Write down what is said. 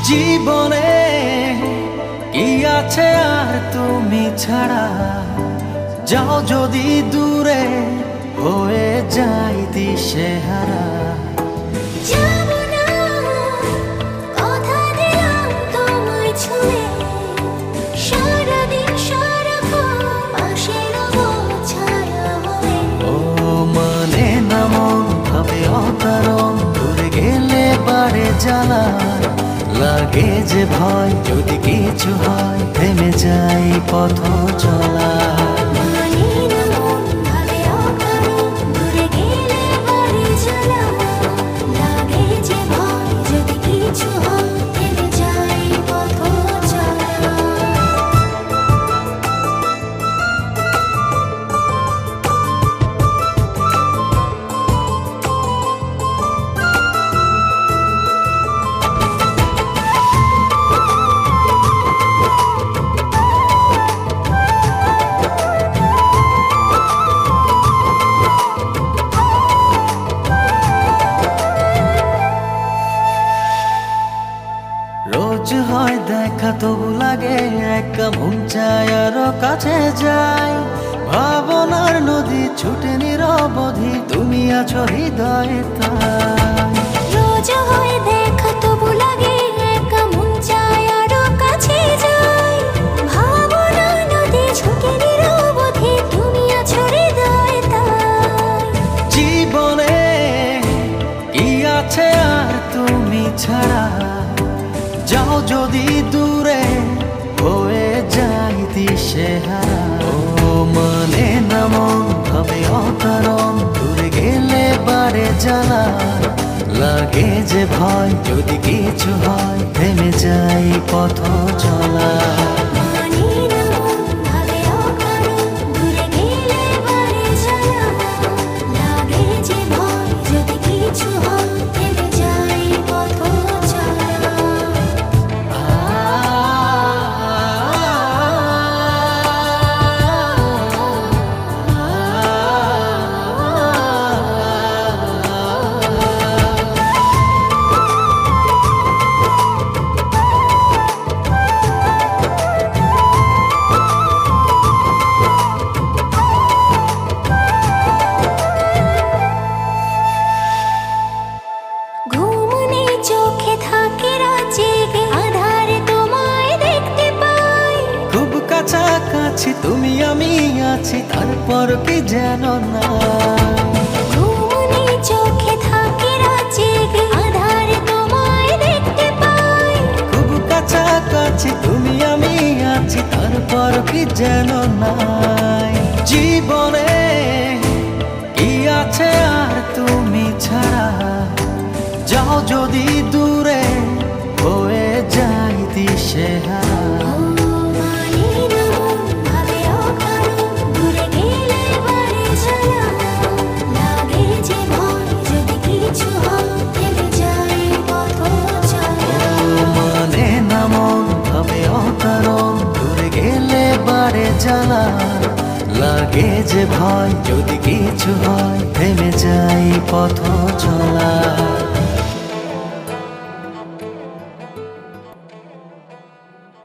জীবনে কি আছে আর তুমি ছাড়া, যাও যদি দূরে হয়ে যাই দিশেহারা। যাবো না, কথা দিলাম তোমায় ছুঁয়ে, সারাদিন সারাক্ষণ পাশে রবো ছায়া হয়ে। ও মানে না মন ভাবে অকারণ, দূরে গেলে বাড়ে জ্বালা, লাগে যে ভয় যদি কিছু হয়, থেমে যাই পথ চলা। মানে না মন ভাবে অকারণ, দূরে গেলে বাড়ে জ্বালা, লাগে যে ভয় যদি কিছু হয়, থেমে যাই পথ চলা। রোজ হয় দেখা তবু লাগে একা, মন চায় আরো কাছে যাই। ভাবনার নদী ছুটে নিরবধি, তুমি আছো হৃদয়ে তাই। রোজ হয় দেখা তবু লাগে একা, মন চায় আরো কাছে যাই। ভাবনার নদী ছুটে নিরবধি, তুমি আছো হৃদয়ে তাই। জীবনে কি আছে আর তুমি ছাড়া, যাও যদি দূরে হয়ে যাই দিশেহারা। ও মানে না মন ভাবে অকারণ, দূরে গেলে বাড়ে জ্বালা, লাগে যে ভয় যদি কিছু হয়, থেমে যাই পথ চলা। মানে না মন ভাবে অকারণ, দূরে গেলে বাড়ে জ্বালা, লাগে যে ভয় যদি কিছু হয়, থেমে যাই পথ চলা। ঘুম নেই চোখে থাকে রাত জেগে, আধারে তোমায় দেখতে পাই। খুব কাছাকাছি তুমি আমি আছি, তারপর কি যেন না। ঘুম নেই চোখে থাকে রাত জেগে, আধারে তোমায় দেখতে পাই। খুব কাছাকাছি তুমি আমি আছি, তারপর কি যেন নাই। জীবনে কি আছে আর তুমি ছাড়া, যাও যদি দূরে হয়ে যাই দিশেহারা। মানে না মন ভাবে অকারণ, দূরে গেলে বাড়ে জ্বালা, লাগে যে ভয় যদি কিছু হয়, থেমে যাই পথ চলা। মানে না মন ভাবে অকারণ, দূরে গেলে বাড়ে জ্বালা, লাগে যে ভয় যদি কিছু হয়, থেমে যাই পথ চলা।